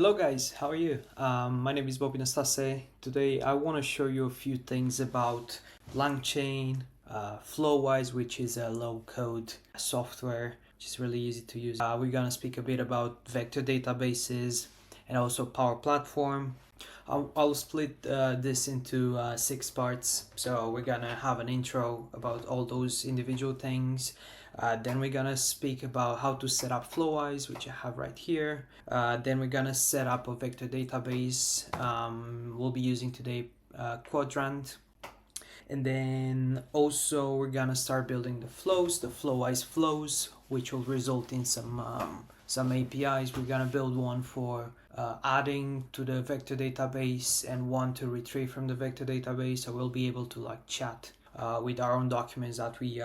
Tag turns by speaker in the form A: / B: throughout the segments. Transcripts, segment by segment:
A: Hello guys, how are you? My name is Bobby Nastase. Today I want to show you a few things about Langchain, Flowise, which is a low-code software, which is really easy to use. We're gonna speak a bit about vector databases and also Power Platform. I'll split this into 6 parts. So we're gonna have an intro about all those individual things. Then we're gonna speak about how to set up Flowise, which I have right here. Then we're gonna set up a vector database. We'll be using today Qdrant. And then also we're gonna start building the flows, the Flowise flows, which will result in some APIs. We're gonna build one for adding to the vector database and one to retrieve from the vector database. So we'll be able to chat with our own documents that we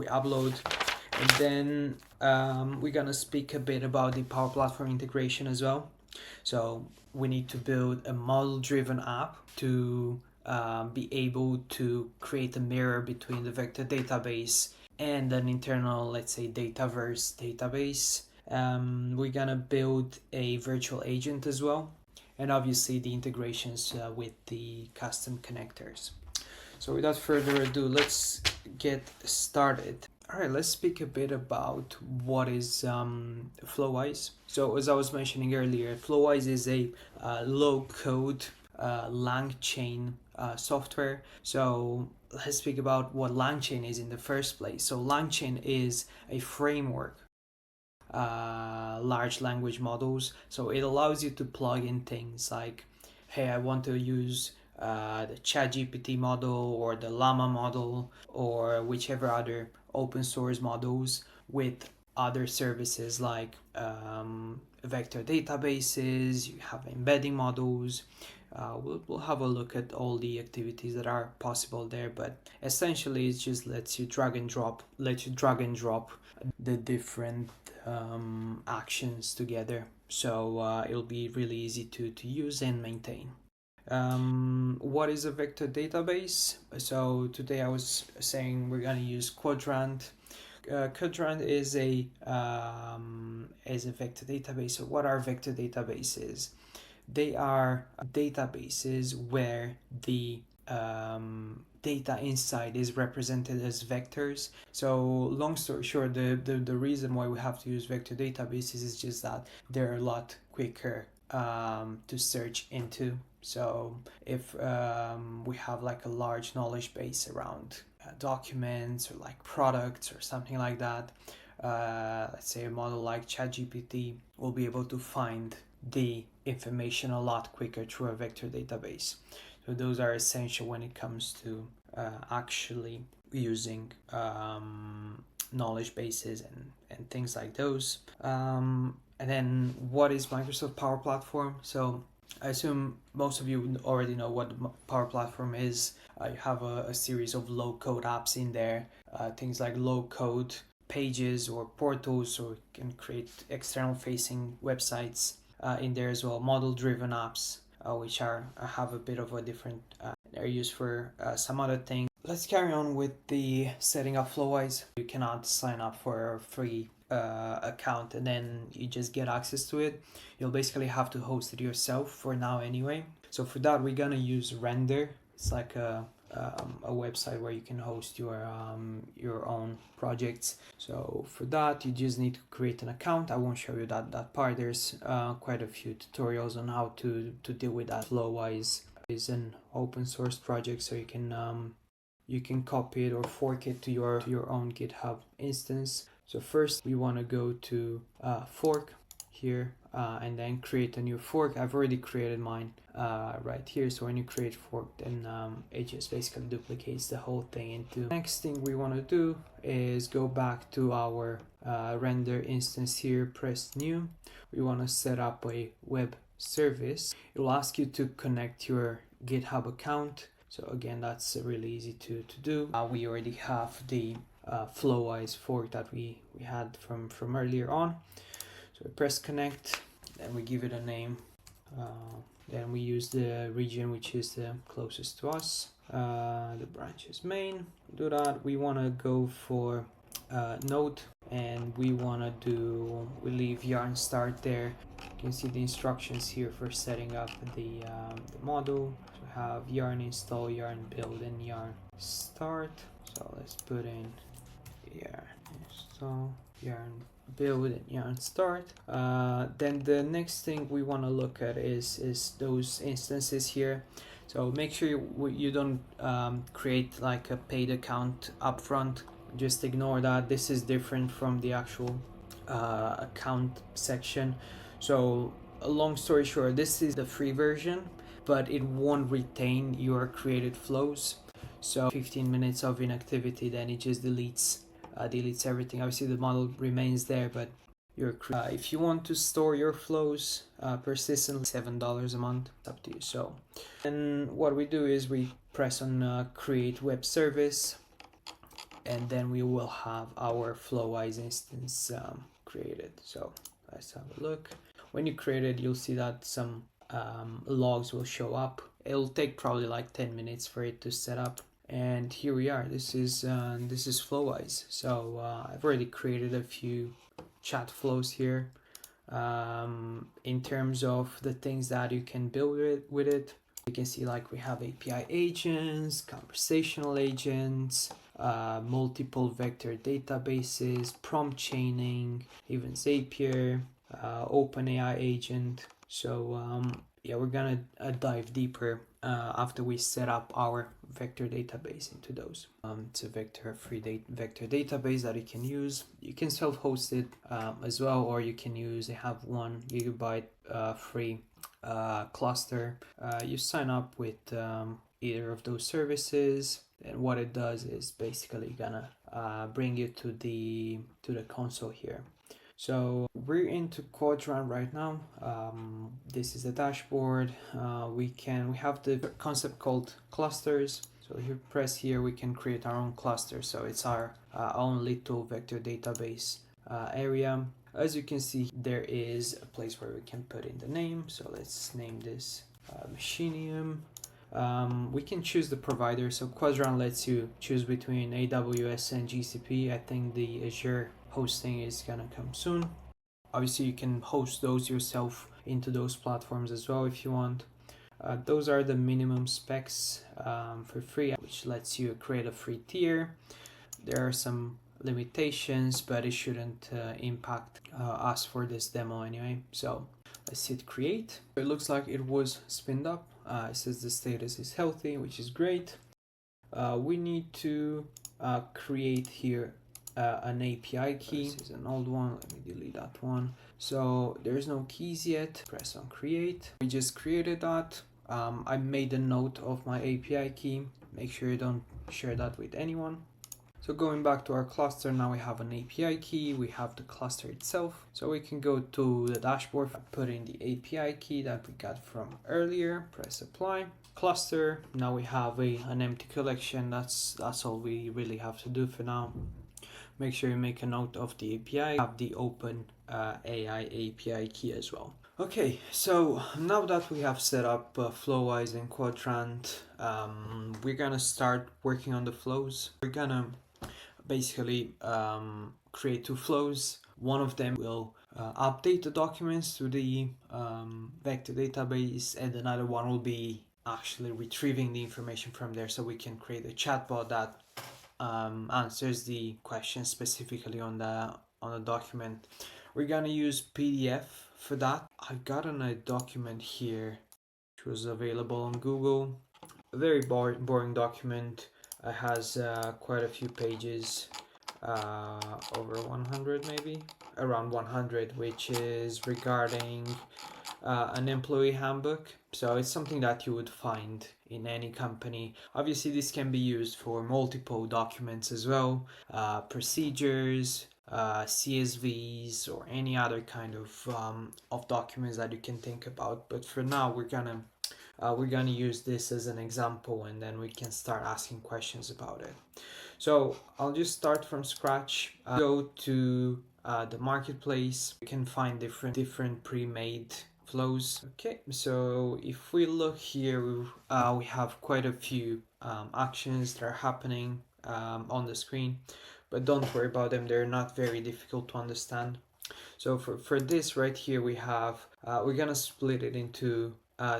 A: upload. And then we're gonna speak a bit about the Power Platform integration as well. So we need to build a model-driven app to be able to create a mirror between the vector database and an internal, let's say, Dataverse database. We're gonna build a virtual agent as well, and obviously the integrations with the custom connectors. So without further ado, let's get started. All right, let's speak a bit about what is Flowise. So as I was mentioning earlier, Flowise is a low-code Langchain software. So let's speak about what Langchain is in the first place. So Langchain is a framework, large language models. So it allows you to plug in things like, hey, I want to use the ChatGPT model or the Llama model or whichever other open source models with other services like vector databases. You have embedding models. We'll have a look at all the activities that are possible there, but essentially it just lets you drag and drop the different actions together. So it'll be really easy to use and maintain. What is a vector database? So today I was saying we're gonna use Qdrant. Qdrant is a vector database. So what are vector databases? They are databases where the data inside is represented as vectors. So long story short, the reason why we have to use vector databases is just that they're a lot quicker to search into. So if we have like a large knowledge base around documents or like products or something like that, let's say a model like ChatGPT will be able to find the information a lot quicker through a vector database. So those are essential when it comes to actually using knowledge bases and things like those. And then what is Microsoft Power Platform? So I assume most of you already know what the Power Platform is. You have a series of low-code apps in there, things like low-code pages or portals, or you can create external-facing websites in there as well. Model-driven apps, which have a bit of a different, they're used for some other things. Let's carry on with the setting up Flowise. You cannot sign up for a free account and then you just get access to it. You'll basically have to host it yourself for now anyway. So for that we're gonna use Render. It's like a website where you can host your own projects. So for that you just need to create an account. I won't show you that part. There's quite a few tutorials on how to deal with that. Flowise is an open source project, so you can copy it or fork it to your own GitHub instance. So first we want to go to fork here and then create a new fork. I've already created mine right here. So when you create fork, then it just basically duplicates the whole thing into. Next thing we want to do is go back to our render instance here, press new. We want to set up a web service. It will ask you to connect your GitHub account. So again, that's really easy to do. We already have the Flowise fork that we had from earlier on. So we press connect, then we give it a name. Then we use the region which is the closest to us. The branch is main. Do that. We want to go for node, and we leave yarn start there. You can see the instructions here for setting up the model. So we have yarn install, yarn build, and yarn start. So let's put in yarn install, yarn build, and yarn start. Then the next thing we want to look at is those instances here. So make sure you don't create like a paid account upfront. Just ignore that. This is different from the actual account section. So long story short, this is the free version, but it won't retain your created flows. So 15 minutes of inactivity, then it just deletes everything. Obviously the model remains there, but if you want to store your flows persistently, $7 a month, it's up to you. So, and what we do is we press on create web service, and then we will have our Flowise instance created. So let's have a look. When you create it, you'll see that some logs will show up. It'll take probably like 10 minutes for it to set up. And here we are. This is Flowise. So I've already created a few chat flows here. In terms of the things that you can build with it, you can see like we have API agents, conversational agents, multiple vector databases, prompt chaining, even Zapier, OpenAI agent. So yeah, we're gonna dive deeper after we set up our vector database into those. It's a free vector database that you can use. You can self-host it as well, or you can use, they have 1 GB free cluster. You sign up with either of those services, and what it does is basically gonna bring you to the console here. So we're into Qdrant right now. This is the dashboard. We have the concept called clusters. So if you press here, we can create our own cluster. So it's our own little vector database area. As you can see, there is a place where we can put in the name. So let's name this Machinium. We can choose the provider. So Qdrant lets you choose between AWS and GCP. I think the Azure hosting is gonna come soon. Obviously you can host those yourself into those platforms as well if you want. Those are the minimum specs for free, which lets you create a free tier. There are some limitations, but it shouldn't impact us for this demo anyway. So let's hit create. It looks like it was spinned up. It says the status is healthy, which is great. We need to create here an API key. This is an old one. Let me delete that one. So there's no keys yet. Press on create. We just created that. I made a note of my API key. Make sure you don't share that with anyone. So going back to our cluster, now we have an API key, we have the cluster itself. So we can go to the dashboard, put in the API key that we got from earlier, press apply. Cluster, now we have an empty collection. That's all we really have to do for now. Make sure you make a note of the API, have the open AI API key as well. Okay, so now that we have set up Flowise and Qdrant, we're gonna start working on the flows. We're gonna basically create 2 flows. One of them will update the documents to the vector database, and another one will be actually retrieving the information from there, so we can create a chatbot that answers the questions specifically on the document. We're gonna use PDF for that. I've gotten a document here which was available on Google. A very boring document. It has quite a few pages, over 100 maybe, around 100, which is regarding an employee handbook. So it's something that you would find in any company. Obviously this can be used for multiple documents as well, procedures, CSVs, or any other kind of documents that you can think about. But for now we're gonna use this as an example, and then we can start asking questions about it. So I'll just start from scratch. Go to the marketplace. You can find different pre-made flows. Okay, so if we look here, we have quite a few actions that are happening on the screen, but don't worry about them. They're not very difficult to understand. So for this right here, we have, we're gonna split it into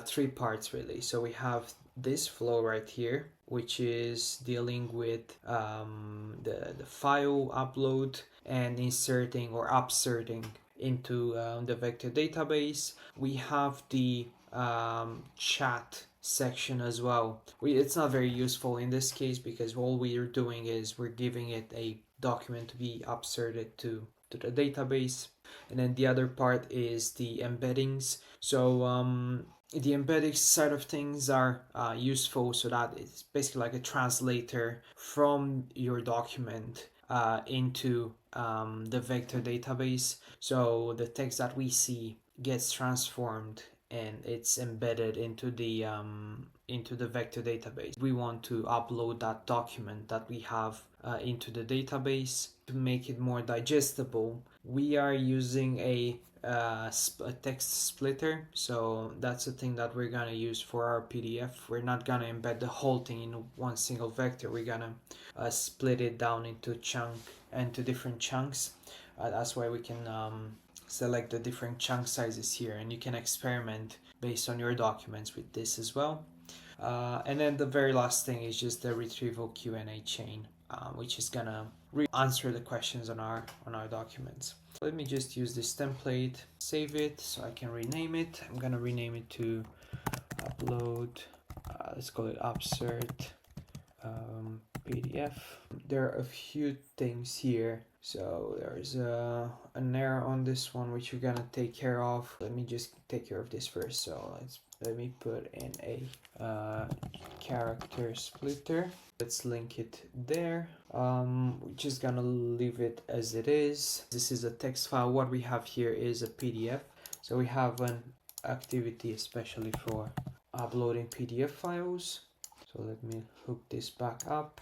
A: three parts really. So we have this flow right here, which is dealing with the file upload and inserting or upserting into the vector database. We have the chat section as well. It's not very useful in this case because all we are doing is we're giving it a document to be upserted to the database. And then the other part is the embeddings. So the embedding side of things are useful, so that it's basically like a translator from your document into the vector database. So the text that we see gets transformed and it's embedded into the vector database. We want to upload that document that we have into the database to make it more digestible. We are using a text splitter, so that's the thing that we're gonna use for our PDF. We're not gonna embed the whole thing in one single vector. We're gonna split it down into different chunks. That's why we can select the different chunk sizes here, and you can experiment based on your documents with this as well. And then the very last thing is just the retrieval Q&A chain, which is gonna answer the questions on our documents. Let me just use this template, save it so I can rename it. I'm gonna rename it to upload, let's call it upsert PDF. There are a few things here. So there's an error on this one which you're gonna take care of. Let me just take care of this first. So let me put in a character splitter. Let's link it there. We're just gonna leave it as it is. This is a text file. What we have here is a PDF. So we have an activity especially for uploading PDF files. So let me hook this back up.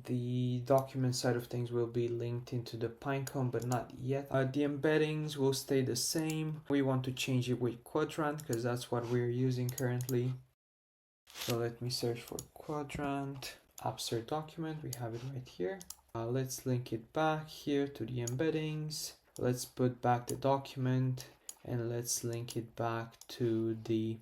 A: The document side of things will be linked into the Pinecone, but not yet. The embeddings will stay the same. We want to change it with Qdrant because that's what we're using currently. So let me search for Qdrant, upsert document. We have it right here. Let's link it back here to the embeddings. Let's put back the document and let's link it back to the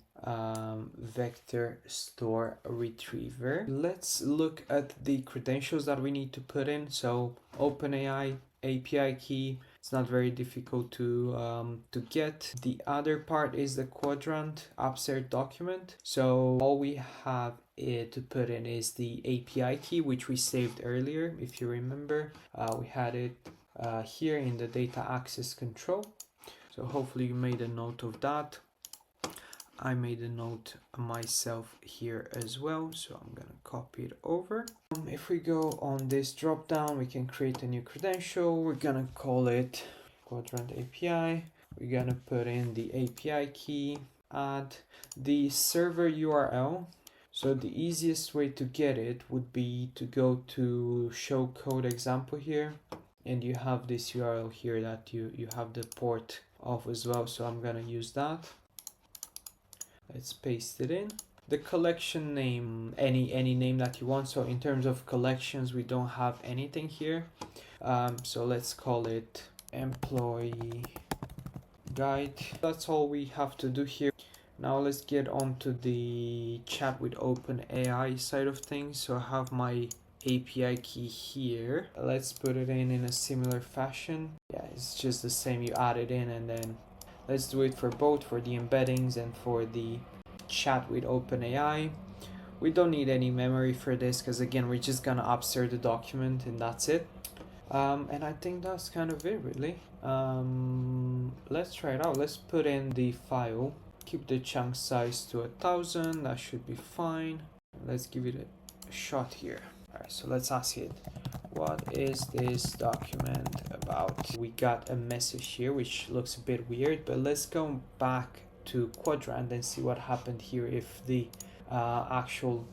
A: vector store retriever. Let's look at the credentials that we need to put in. So OpenAI API key, it's not very difficult to get. The other part is the Qdrant upsert document. So all we have to put in is the API key, which we saved earlier. If you remember, we had it here in the data access control. So hopefully you made a note of that. I made a note myself here as well, so I'm gonna copy it over. If we go on this drop down, we can create a new credential. We're gonna call it Qdrant API. We're gonna put in the API key, add the server URL. So the easiest way to get it would be to go to show code example here, and you have this URL here that you have the port of as well, so I'm gonna use that. Let's paste it in. The collection name, any name that you want. So in terms of collections, we don't have anything here, so let's call it employee guide. That's all we have to do here. Now let's get on to the chat with OpenAI side of things. So I have my API key here. Let's put it in a similar fashion. Yeah, it's just the same. You add it in, and then let's do it for both, for the embeddings and for the chat with OpenAI. We don't need any memory for this because again, we're just gonna upsert the document and that's it. And I think that's kind of it really. Let's try it out. Let's put in the file. Keep the chunk size to 1000. That should be fine. Let's give it a shot here. Alright, so let's ask it, what is this document about? We got a message here which looks a bit weird, but let's go back to Qdrant and see what happened here if the actual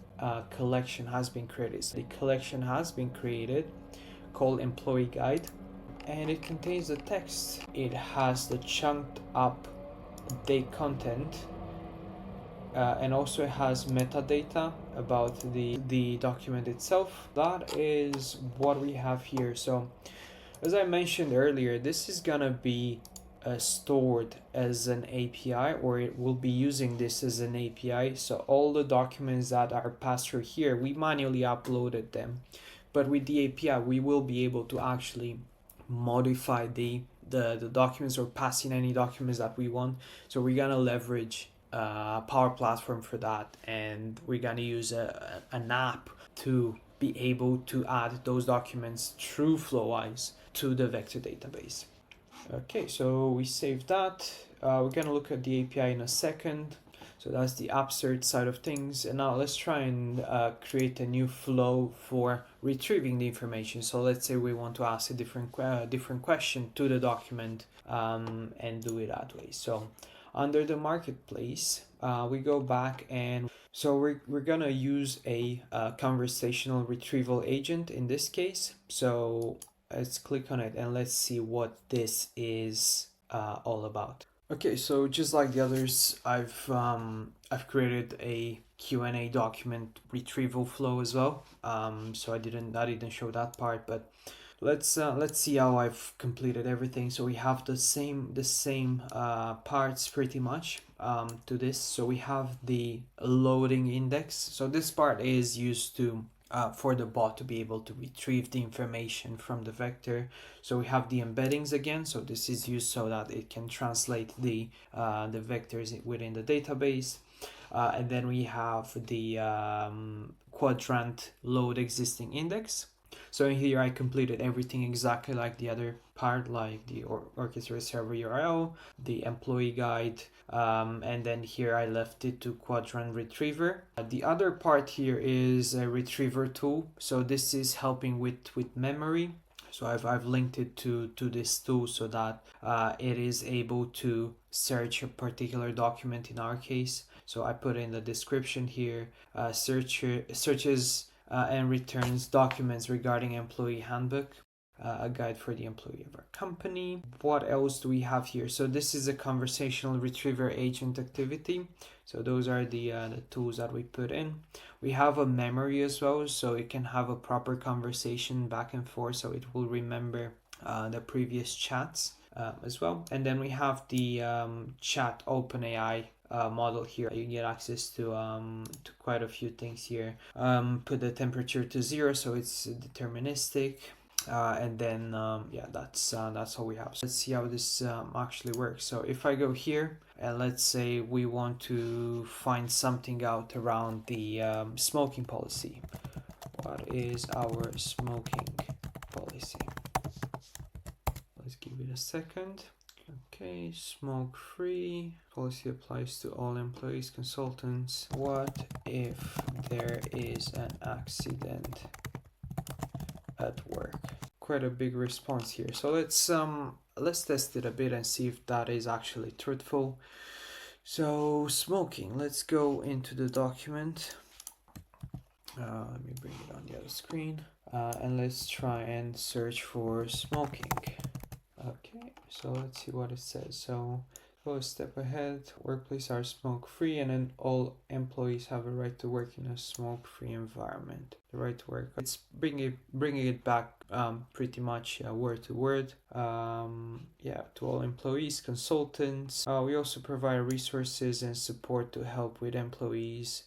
A: collection has been created. So the collection has been created called employee guide, and it contains the text. It has the chunked up date content, and also it has metadata about the document itself. That is what we have here. So As I mentioned earlier, this is gonna be stored as an API, or it will be using this as an API. So all the documents that are passed through here, we manually uploaded them, but with the API we will be able to actually modify the documents or pass in any documents that we want. So we're gonna leverage Power Platform for that, and we're gonna use an app to be able to add those documents through Flowise to the vector database. Okay, so we saved that. We're gonna look at the API in a second. So that's the upsert side of things. And now let's try and create a new flow for retrieving the information. So let's say we want to ask a different question to the document and do it that way. So under the marketplace, we go back, and so we're gonna use a conversational retrieval agent in this case. So let's click on it and let's see what this is all about. Okay, so just like the others, I've created a Q&A document retrieval flow as well. So I didn't show that part, but let's see how I've completed everything. So we have the same parts pretty much to this. So we have the loading index. So this part is used to for the bot to be able to retrieve the information from the vector. So we have the embeddings again. So this is used so that it can translate the vectors within the database. And then we have the quadrant load existing index. So here I completed everything exactly like the other part, like the orchestra server URL, the employee guide, and then here I left it to quadrant retriever. The other part here is a retriever tool. So this is helping with memory. So I've linked it to this tool so that it is able to search a particular document in our case. So I put in the description here, searches and returns documents regarding employee handbook, a guide for the employee of our company. What else do we have here? So this is a conversational retriever agent activity. So those are the tools that we put in. We have a memory as well, so it can have a proper conversation back and forth, so it will remember the previous chats as well. And then we have the chat OpenAI model here. You get access to quite a few things here. Put the temperature to 0, so it's deterministic. And then yeah, that's all we have. So let's see how this actually works. So if I go here and let's say we want to find something out around the smoking policy. What is our smoking policy? Let's give it a second. Okay, smoke free. Policy applies to all employees, consultants. What if there is an accident at work? Quite a big response here. So let's test it a bit and see if that is actually truthful. So smoking, let's go into the document. Let me bring it on the other screen. And let's try and search for smoking. Okay, so let's see what it says. So go a step ahead. Workplaces are smoke free, and then all employees have a right to work in a smoke free environment. The right to work. It's bringing it back pretty much word to word. Yeah, to all employees, consultants. We also provide resources and support to help with employees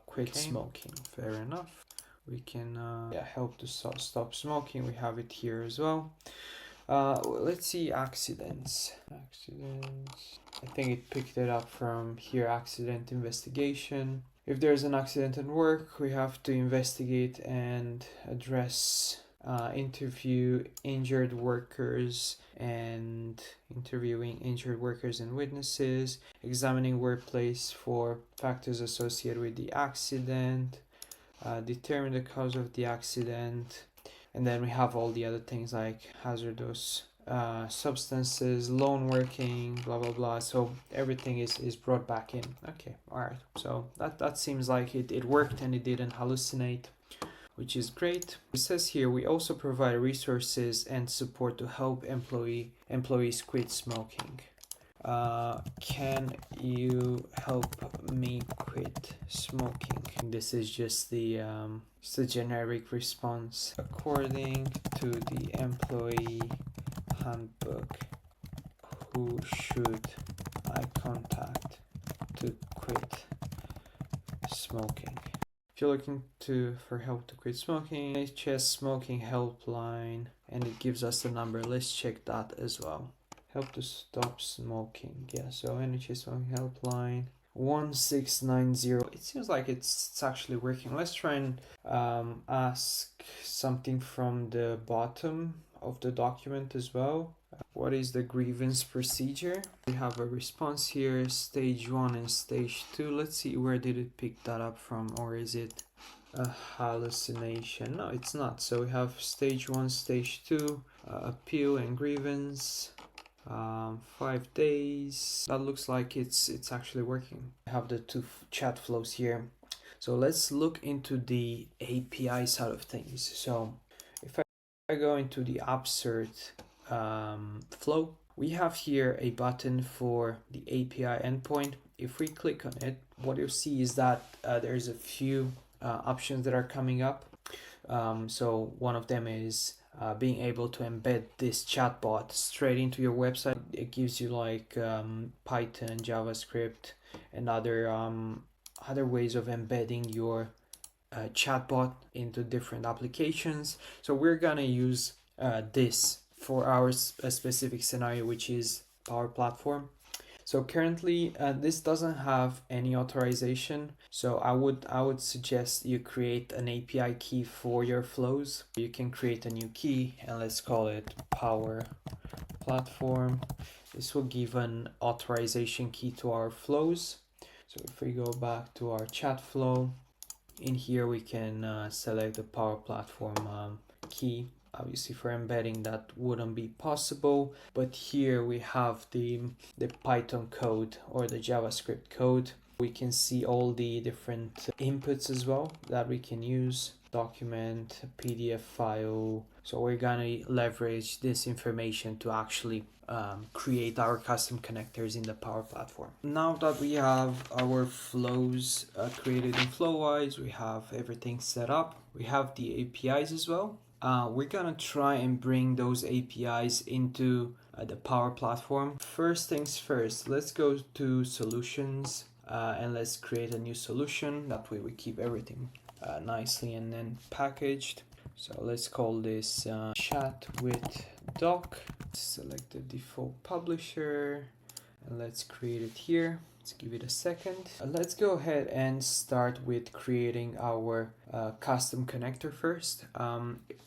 A: quit smoking. Fair enough. We can help to stop smoking. We have it here as well. Let's see accidents. I think it picked it up from here, accident investigation. If there's an accident at work, we have to investigate and address, interview injured workers and interviewing injured workers and witnesses, examining workplace for factors associated with the accident, determine the cause of the accident, and then we have all the other things like hazardous substances, lone working, blah blah blah. So everything is brought back in. Okay, all right. So that seems like it worked and it didn't hallucinate, which is great. It says here we also provide resources and support to help employees quit smoking. can you help me quit smoking? This is just the generic response. According to the employee handbook, who should I contact to quit smoking? If you're looking for help to quit smoking, NHS smoking helpline, and it gives us the number. Let's check that as well. Help to stop smoking. Yeah, so NHS smoking helpline 1690. It seems like it's actually working. Let's try and ask something from the bottom of the document as well. What is the grievance procedure? We have a response here, stage 1 and stage 2. Let's see, where did it pick that up from, or is it a hallucination? No, it's not. So we have stage 1, stage 2, appeal and grievance. 5 days. That looks like it's actually working. I have the two chat flows here. So let's look into the API side of things. So if I go into the Up Qdrant flow, we have here a button for the API endpoint. If we click on it, what you'll see is that there's a few options that are coming up. So one of them is being able to embed this chatbot straight into your website. It gives you like Python, JavaScript, and other ways of embedding your chatbot into different applications. So we're gonna use this for our specific scenario, which is Power Platform. So currently this doesn't have any authorization. So I would suggest you create an API key for your flows. You can create a new key and let's call it Power Platform. This will give an authorization key to our flows. So if we go back to our chat flow, in here we can select the Power Platform key. Obviously for embedding that wouldn't be possible, but here we have the Python code or the JavaScript code. We can see all the different inputs as well that we can use, document, PDF file. So we're gonna leverage this information to actually create our custom connectors in the Power Platform. Now that we have our flows created in Flowise, we have everything set up. We have the APIs as well. We're gonna try and bring those APIs into the Power Platform. First things first, let's go to solutions and let's create a new solution. That way we keep everything nicely and then packaged. So let's call this chat with doc. Select the default publisher and let's create it here. Let's give it a second. Let's go ahead and start with creating our custom connector first.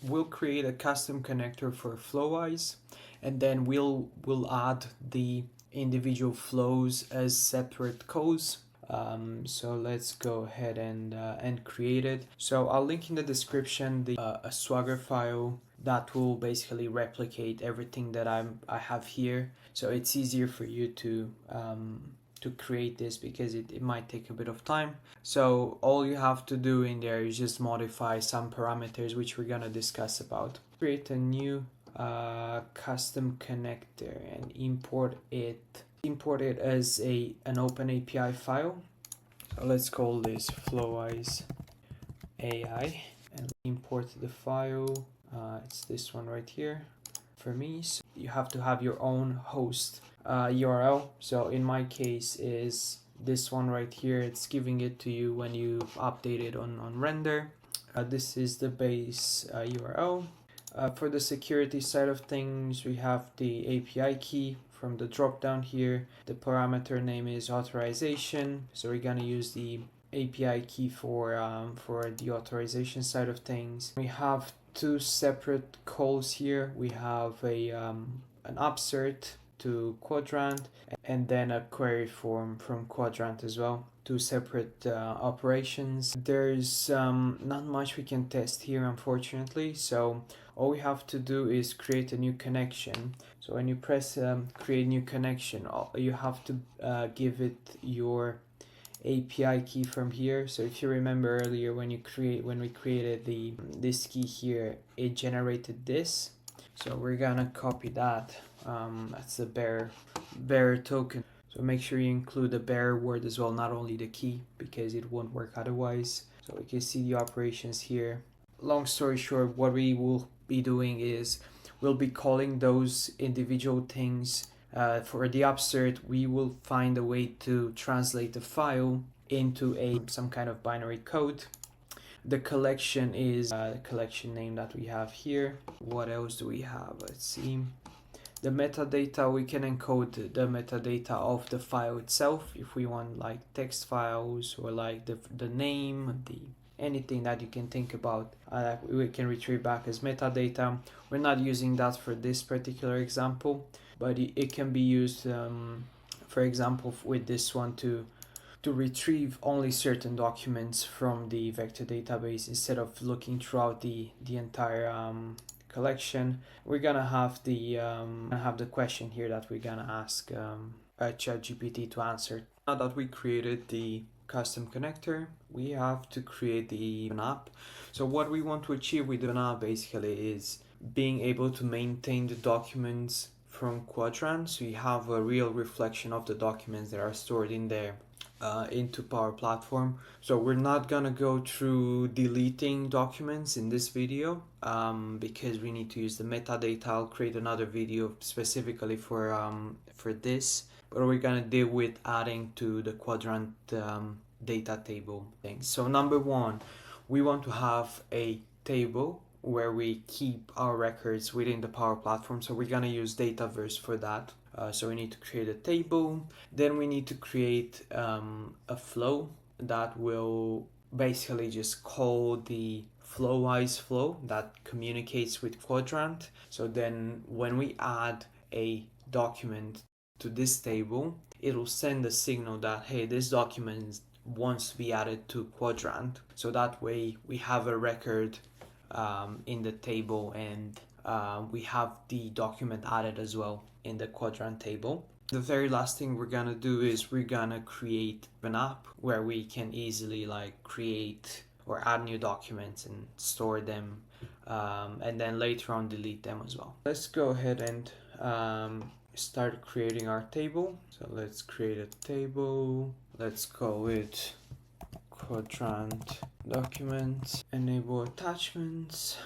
A: We'll create a custom connector for Flowise, and then we'll add the individual flows as separate codes. So let's go ahead and create it. So I'll link in the description a Swagger file that will basically replicate everything that I have here. So it's easier for you to create this because it might take a bit of time. So all you have to do in there is just modify some parameters, which we're gonna discuss about. Create a new custom connector and import it as an open API file. So let's call this Flowise AI and import the file. It's this one right here for me. So you have to have your own host URL. So in my case is this one right here. It's giving it to you when you update it on render. This is the base URL. For the security side of things, we have the API key from the drop down here. The parameter name is authorization. So we're gonna use the API key for the authorization side of things. We have two separate calls here. We have an Up Qdrant to Qdrant and then a query form from Qdrant as well. Two separate operations. There's not much we can test here, unfortunately. So all we have to do is create a new connection. So when you press create new connection, you have to give it your API key from here. So if you remember earlier when we created this key here, it generated this. So we're gonna copy that That's the bearer token. So make sure you include the bearer word as well, not only the key, because it won't work otherwise. So we can see the operations here. Long story short, what we will be doing is we'll be calling those individual things. For the upsert, we will find a way to translate the file into some kind of binary code. The collection is the collection name that we have here. What else do we have? Let's see. The metadata, we can encode the metadata of the file itself if we want, like text files or like the name, anything that you can think about, we can retrieve back as metadata. We're not using that for this particular example, but it can be used, for example, with this one to retrieve only certain documents from the vector database instead of looking throughout the entire collection. We're gonna have the question here that we're gonna ask ChatGPT to answer. Now that we created the custom connector, we have to create an app. So what we want to achieve with an app basically is being able to maintain the documents from Qdrant, so you have a real reflection of the documents that are stored in there into Power Platform. So we're not gonna go through deleting documents in this video because we need to use the metadata. I'll create another video specifically for this, but we're gonna deal with adding to the Qdrant data table things. So number one, we want to have a table where we keep our records within the Power Platform. So we're gonna use Dataverse for that. So we need to create a table. Then we need to create a flow that will basically just call the Flowise flow that communicates with Qdrant. So then when we add a document to this table, it'll send a signal that, hey, this document wants to be added to Qdrant. So that way we have a record in the table, and we have the document added as well in the Qdrant table. The very last thing we're gonna do is we're gonna create an app where we can easily like create or add new documents and store them, and then later on delete them as well. Let's go ahead and start creating our table. So let's create a table. Let's call it Qdrant documents, enable attachments,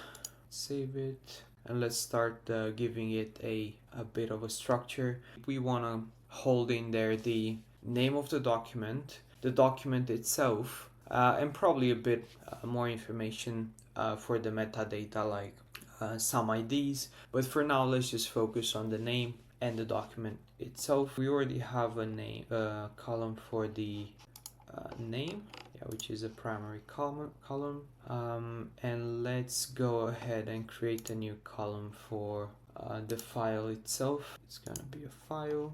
A: save it, and let's start giving it a bit of a structure. We want to hold in there the name of the document itself, and probably a bit more information for the metadata, like some IDs, but for now let's just focus on the name and the document itself. We already have a name column for the name, which is a primary column, and let's go ahead and create a new column for the file itself. It's gonna be a file.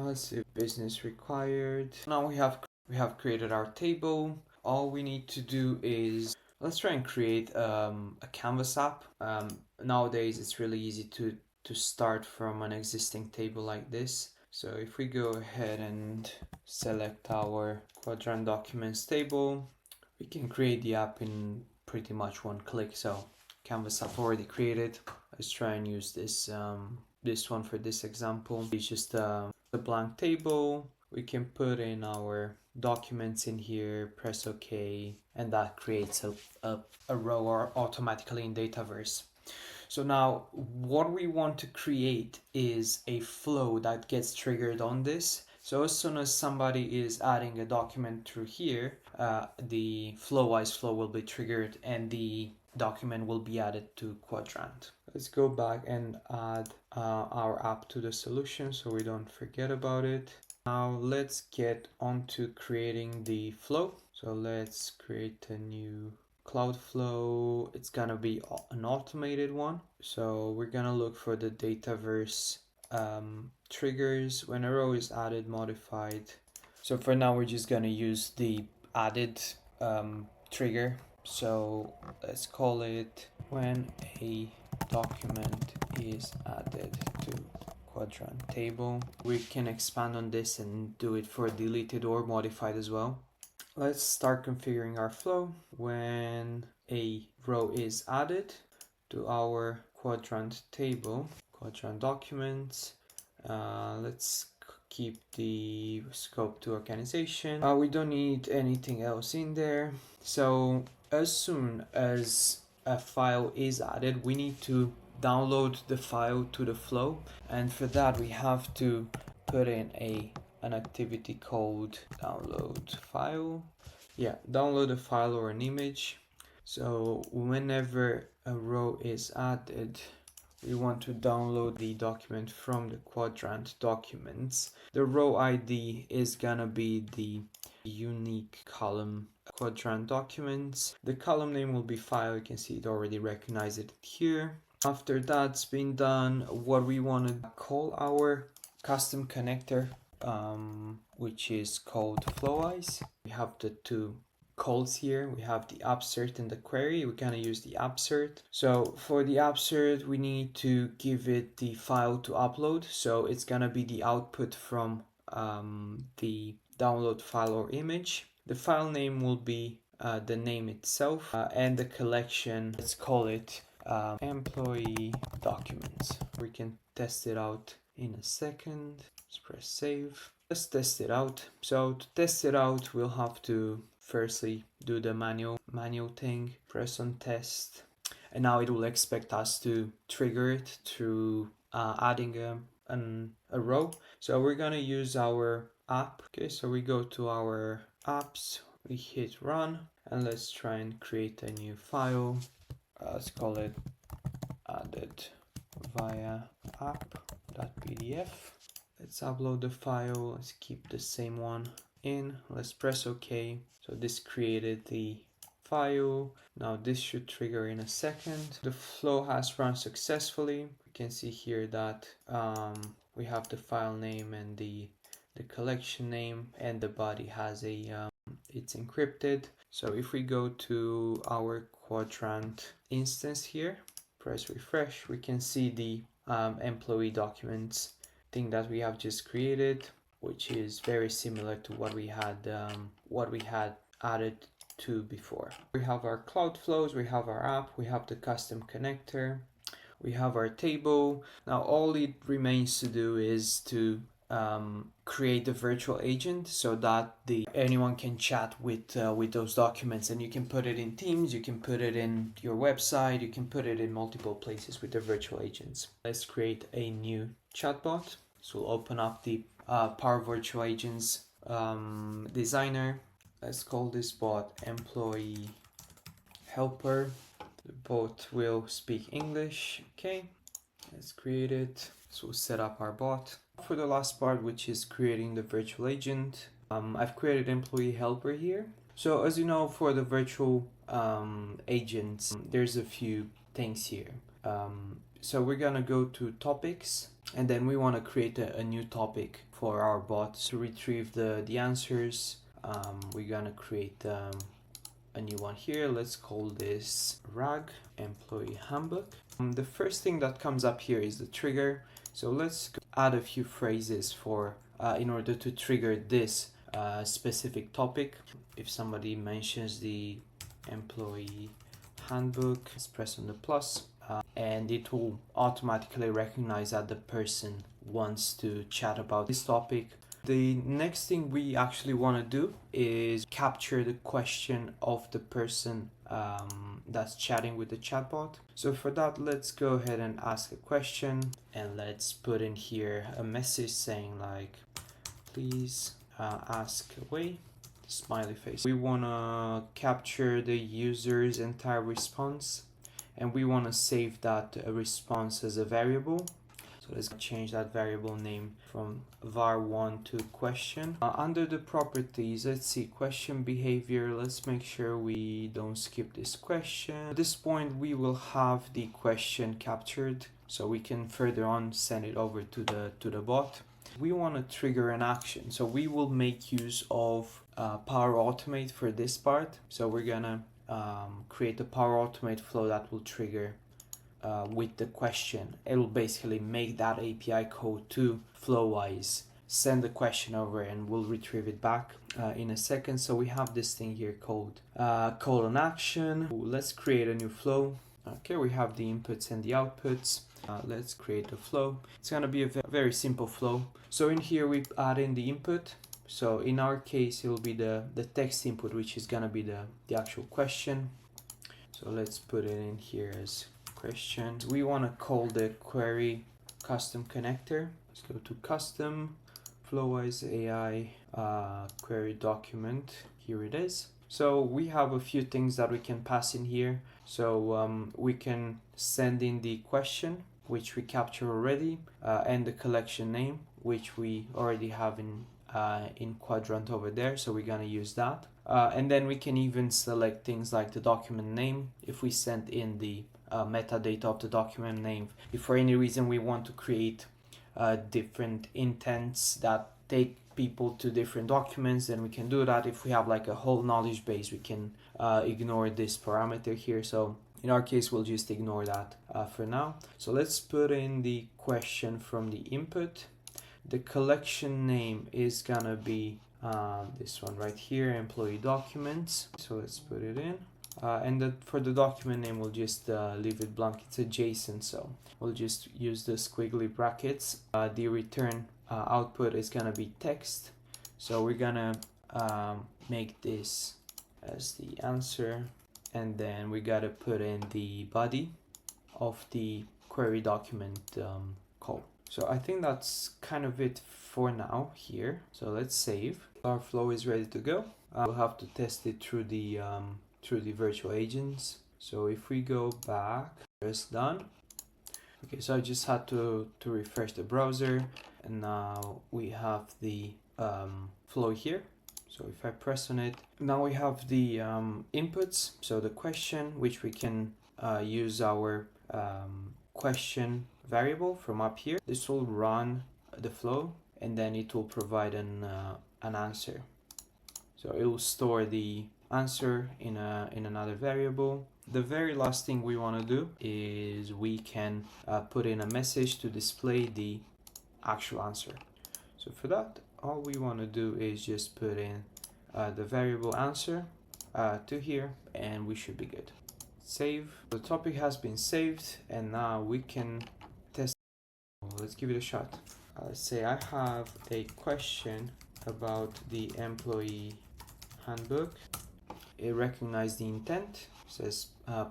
A: Let's see, business required. Now we have created our table. All we need to do is let's try and create a Canvas app. Nowadays it's really easy to start from an existing table like this. So if we go ahead and select our Qdrant documents table, we can create the app in pretty much one click. So Canvas app already created. Let's try and use this one for this example. It's just a blank table. We can put in our documents in here, press OK, and that creates a row automatically in Dataverse. So now what we want to create is a flow that gets triggered on this. So as soon as somebody is adding a document through here, the Flowise flow will be triggered and the document will be added to Qdrant. Let's go back and add our app to the solution so we don't forget about it. Now let's get on to creating the flow. So let's create a new Cloud flow. It's gonna be an automated one. So we're gonna look for the Dataverse triggers when a row is added, modified. So for now we're just gonna use the added trigger. So let's call it when a document is added to Qdrant table. We can expand on this and do it for deleted or modified as well. Let's start configuring our flow. When a row is added to our Qdrant table, Qdrant documents. Let's keep the scope to organization. We don't need anything else in there. So as soon as a file is added, we need to download the file to the flow, and for that we have to put in an activity called download file. Yeah, download a file or an image. So whenever a row is added, we want to download the document from the Qdrant documents. The row ID is gonna be the unique column Qdrant documents. The column name will be file. You can see it already recognized it here. After that's been done, what we want to call our custom connector, which is called Flowise. We have the two calls here. We have the upsert and the query. We're gonna use the upsert. So for the upsert, we need to give it the file to upload. So it's gonna be the output from the download file or image. The file name will be the name itself, and the collection, let's call it employee documents. We can test it out in a second. Let's press save. Let's test it out. So to test it out, we'll have to firstly do the manual thing, press on test, and now it will expect us to trigger it through adding a row. So we're gonna use our app. Okay, so we go to our apps, we hit run, and let's try and create a new file. Let's call it added via app.pdf. Let's upload the file. Let's keep the same one in. Let's press OK. So this created the file. Now this should trigger in a second. The flow has run successfully. We can see here that we have the file name and the collection name, and the body has a it's encrypted. So if we go to our Qdrant instance here, press refresh, we can see the employee documents thing that we have just created, which is very similar to what we had added to before. We have our cloud flows, we have our app, we have the custom connector, we have our table. Now all it remains to do is to create a virtual agent so that anyone can chat with those documents, and you can put it in Teams, you can put it in your website, you can put it in multiple places with the virtual agents. Let's create a new chatbot. So we'll open up the Power Virtual Agents designer. Let's call this bot employee helper. The bot will speak English. Okay, let's create it. So we'll set up our bot. For the last part, which is creating the virtual agent, I've created employee helper here. So as you know, for the virtual agents, there's a few things here. So we're gonna go to topics, and then we want to create a new topic for our bot to retrieve the answers. We're gonna create a new one here. Let's call this RAG, employee handbook. The first thing that comes up here is the trigger. So let's add a few phrases for in order to trigger this specific topic. If somebody mentions the employee handbook, let's press on the plus, and it will automatically recognize that the person wants to chat about this topic. The next thing we actually want to do is capture the question of the person that's chatting with the chatbot. So for that, let's go ahead and ask a question, and let's put in here a message saying like, please ask away, smiley face. We want to capture the user's entire response, and we want to save that response as a variable. So let's change that variable name from var1 to question. Under the properties, let's see, question behavior. Let's make sure we don't skip this question. At this point, we will have the question captured, so we can further on send it over to the bot. We want to trigger an action, so we will make use of Power Automate for this part. So we're gonna create a Power Automate flow that will trigger with the question. It will basically make that API code to Flowise, send the question over, and we'll retrieve it back in a second. So we have this thing here called call an action. Let's create a new flow. Okay, we have the inputs and the outputs. Let's create a flow. It's gonna be a very simple flow. So in here we add in the input. So in our case, it'll be the text input, which is gonna be the actual question. So let's put it in here as question. We want to call the query custom connector. Let's go to custom Flowise AI query document. Here it is. So we have a few things that we can pass in here. So we can send in the question, which we capture already, and the collection name, which we already have in Qdrant over there. So we're gonna use that. And then we can even select things like the document name if we send in the metadata of the document name. If for any reason we want to create different intents that take people to different documents, then we can do that. If we have like a whole knowledge base, we can ignore this parameter here. So in our case, we'll just ignore that for now. So let's put in the question from the input. The collection name is gonna be this one right here, employee documents. So let's put it in. And for the document name, we'll just leave it blank. It's a JSON, so we'll just use the squiggly brackets. The return output is gonna be text. So we're gonna make this as the answer, and then we gotta put in the body of the query document call. So I think that's kind of it for now here. So let's save. Our flow is ready to go. We'll have to test it through the virtual agents. So if we go back, it's done. Okay, so I just had to refresh the browser, and now we have the flow here. So if I press on it, now we have the inputs. So the question, which we can use our question variable from up here. This will run the flow, and then it will provide an answer. So it will store the answer in another variable. The very last thing we want to do is we can put in a message to display the actual answer. So for that, all we want to do is just put in the variable answer to here, and we should be good. Save. The topic has been saved, and now we can test. Let's give it a shot. Let's say I have a question about the employee handbook. It recognized the intent, says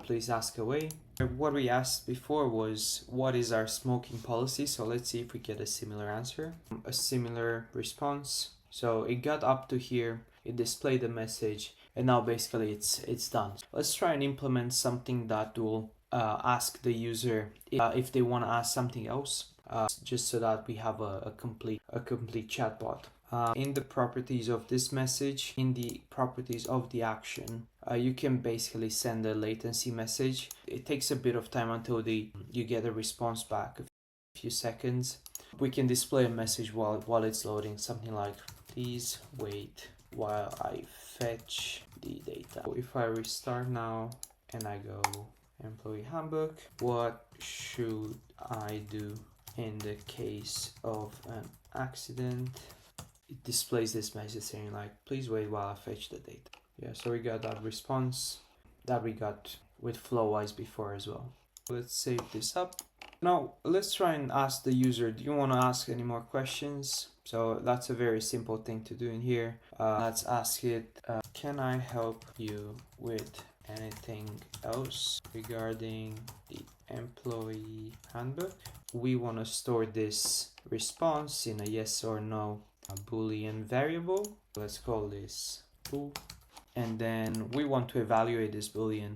A: please ask away. What we asked before was what is our smoking policy. So let's see if we get a similar answer, a similar response. So it got up to here, it displayed the message, and now basically it's done. Let's try and implement something that will ask the user if they want to ask something else, just so that we have a complete chatbot. In the properties of this message, in the properties of the action, you can basically send a latency message. It takes a bit of time until you get a response back, a few seconds. We can display a message while it's loading, something like, please wait while I fetch the data. If I restart now and I go employee handbook, what should I do in the case of an accident? It displays this message saying like, please wait while I fetch the data. Yeah, so we got that response that we got with Flowise before as well. Let's save this up. Now let's try and ask the user, do you want to ask any more questions? So that's a very simple thing to do in here. Let's ask it, can I help you with anything else regarding the employee handbook? We want to store this response in a yes or no Boolean variable. Let's call this bool, and then we want to evaluate this Boolean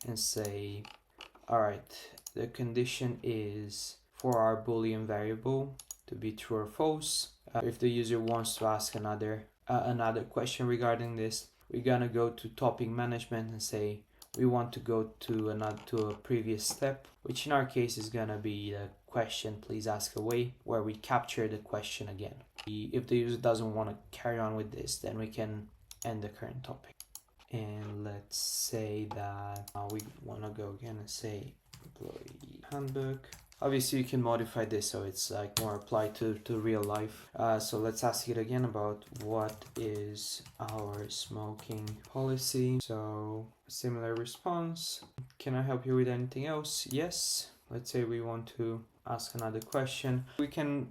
A: and say, all right, the condition is for our Boolean variable to be true or false. If the user wants to ask another question regarding this, we're gonna go to topic management and say we want to go to a previous step, which in our case is gonna be the question please ask away, where we capture the question again. If the user doesn't want to carry on with this, then we can end the current topic. And let's say that we want to go again and say employee handbook. Obviously you can modify this so it's like more applied to real life. So let's ask it again about what is our smoking policy. So similar response. Can I help you with anything else? Yes. let's say we want to ask another question. We can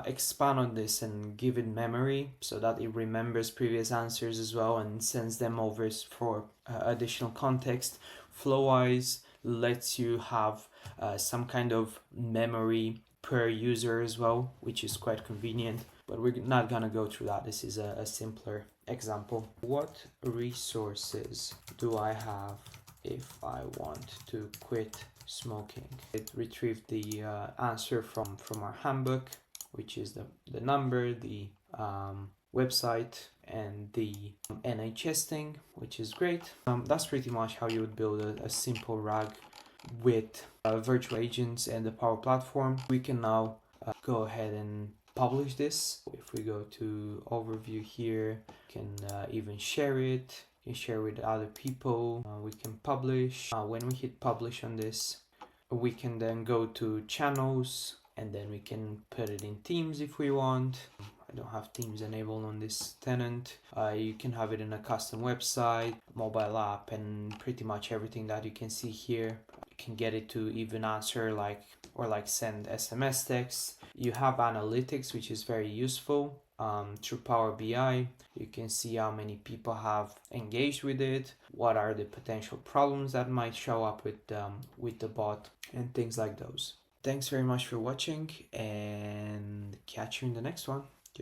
A: expand on this and give it memory so that it remembers previous answers as well and sends them over for additional context. Flowise lets you have some kind of memory per user as well, which is quite convenient, but we're not gonna go through that. This is a simpler example. What resources do I have if I want to quit smoking? It retrieved the answer from our handbook, which is the number, the website, and the NHS thing, which is great. That's pretty much how you would build a simple RAG with virtual agents and the Power Platform. We can now go ahead and publish this. If we go to overview here, we can even share it. You can share with other people. We can publish. When we hit publish on this, we can then go to channels, and then we can put it in Teams if we want. I don't have Teams enabled on this tenant. You can have it in a custom website, mobile app, and pretty much everything that you can see here. You can get it to even answer or send SMS texts. You have analytics, which is very useful. Through Power BI, you can see how many people have engaged with it, what are the potential problems that might show up with the bot, and things like those. Thanks very much for watching, and catch you in the next one.